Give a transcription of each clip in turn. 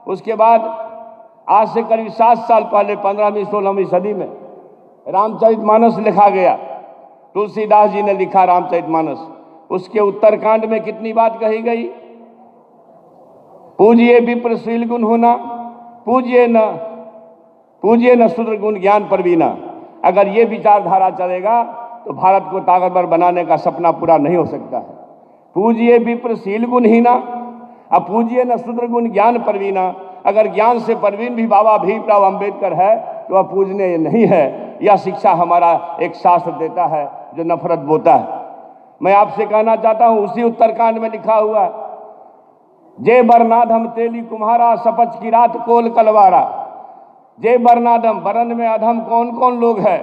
उसके बाद आज से करीब 7 साल पहले 15वीं 16वीं सदी में रामचरितमानस लिखा गया। तुलसीदास जी ने लिखा रामचरितमानस। उसके उत्तरकांड में कितनी बात कही गई? पूजिए विप्र शील गुण होना, पूजिए न शूद्र गुण ज्ञान परवीना। अगर ये विचारधारा चलेगा तो भारत को ताकतवर बनाने का सपना पूरा नहीं हो सकता है। पूजिए विप्र शील गुण हीना, अब पूजिए न शूद्र गुण ज्ञान परवीना। अगर ज्ञान से परवीन भी बाबा भीमराव अंबेडकर है तो वह पूजने नहीं है। यह शिक्षा हमारा एक शास्त्र देता है जो नफरत बोता है। मैं आपसे कहना चाहता हूं, उसी उत्तरकांड में लिखा हुआ, जय बरनाधम तेली कुम्हारा, सपच की रात कोल कलवारा। जय बरनाधम, बरन में अधम कौन कौन लोग हैं?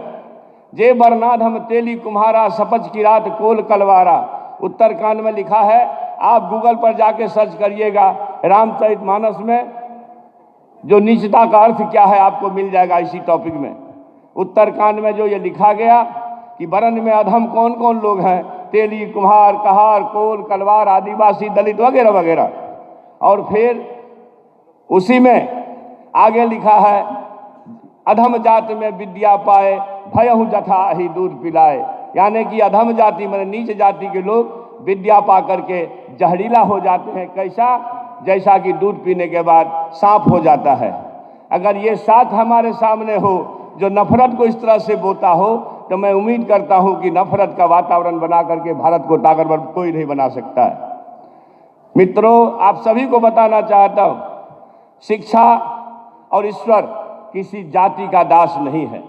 जय बरनाधम तेली कुम्हारा, सपच की रात कोल कलवारा। उत्तरकांड में लिखा है, आप गूगल पर जाके सर्च करिएगा रामचरितमानस में जो नीचता का अर्थ क्या है आपको मिल जाएगा इसी टॉपिक में। उत्तरकांड में जो ये लिखा गया कि बरन में अधम कौन कौन लोग हैं, तेली कुम्हार कहार कोल कलवार आदिवासी दलित वगैरह वगैरह। और फिर उसी में आगे लिखा है, अधम जात में विद्या पाए, भयहु जथा ही दूध पिलाए। यानी कि अधम जाति में नीच जाति के लोग विद्या पा करके जहरीला हो जाते हैं। कैसा? जैसा कि दूध पीने के बाद सांप हो जाता है। अगर ये साथ हमारे सामने हो जो नफरत को इस तरह से बोता हो तो मैं उम्मीद करता हूं कि नफरत का वातावरण बना करके भारत को ताकतवर कोई नहीं बना सकता है। मित्रों, आप सभी को बताना चाहता हूं, शिक्षा और ईश्वर किसी जाति का दास नहीं है।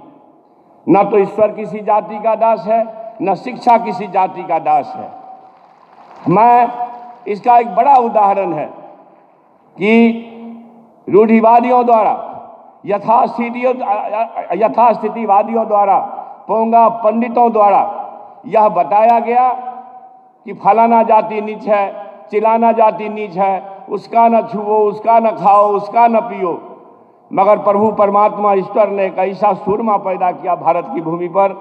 न तो ईश्वर किसी जाति का दास है, न शिक्षा किसी जाति का दास है। मैं इसका एक बड़ा उदाहरण है कि रूढ़िवादियों द्वारा, यथास्थितिवादियों द्वारा, पोंगा पंडितों द्वारा यह बताया गया कि फलाना जाति नीच है, चिलाना जाति नीच है, उसका न छुओ, उसका न खाओ, उसका न पियो। मगर प्रभु परमात्मा ईश्वर ने एक ऐसा सूरमा पैदा किया भारत की भूमि पर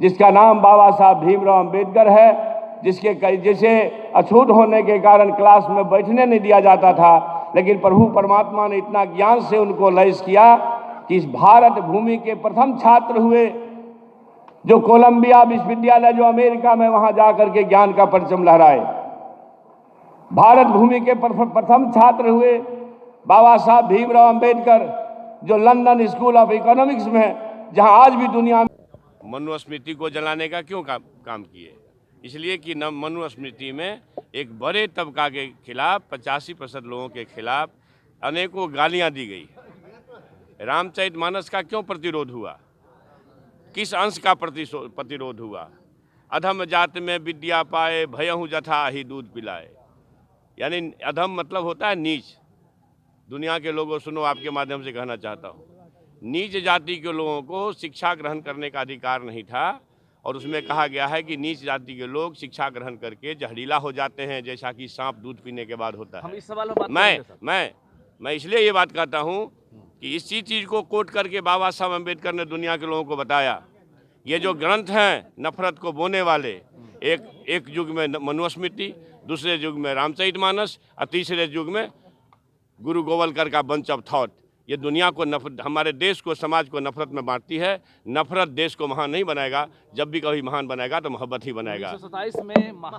जिसका नाम बाबा साहब भीमराव अंबेडकर है, जिसे अछूत होने के कारण क्लास में बैठने नहीं दिया जाता था। लेकिन प्रभु परमात्मा ने इतना ज्ञान से उनको लैस किया कि इस भारत भूमि के प्रथम छात्र हुए जो कोलंबिया विश्वविद्यालय जो अमेरिका में, वहां जाकर के ज्ञान का परचम लहराए। भारत भूमि के प्रथम छात्र हुए बाबा साहब भीमराव अंबेडकर जो लंदन स्कूल ऑफ इकोनॉमिक्स में, जहां आज भी दुनिया में मनुस्मृति को जलाने का क्यों काम किए? इसलिए कि मनुस्मृति में एक बड़े तबका के खिलाफ 85% लोगों के खिलाफ अनेकों गालियां दी गई। रामचरितमानस का क्यों प्रतिरोध हुआ? किस अंश का प्रतिरोध हुआ? अधम जात में विद्या पाए, भयहु जथा ही दूध पिलाए। यानी अधम मतलब होता है नीच। दुनिया के लोगों, सुनो, आपके माध्यम से कहना चाहता हूँ, नीच जाति के लोगों को शिक्षा ग्रहण करने का अधिकार नहीं था। और उसमें कहा गया है कि नीच जाति के लोग शिक्षा ग्रहण करके जहरीला हो जाते हैं, जैसा कि सांप दूध पीने के बाद होता है। हम इस सवाल पर बात करेंगे सर। मैं इसलिए ये बात कहता हूँ कि इसी चीज़ को कोट करके बाबा साहब अम्बेडकर ने दुनिया के लोगों को बताया। ये जो ग्रंथ हैं नफरत को बोने वाले, एक युग में मनुस्मृति, दूसरे युग में रामचरितमानस और तीसरे युग में गुरु गोवलकर का बंच ऑफ थॉट, ये दुनिया को हमारे देश को, समाज को नफरत में बांटती है। नफरत देश को महान नहीं बनाएगा। जब भी कभी महान बनाएगा तो मोहब्बत ही बनाएगा। 1927 में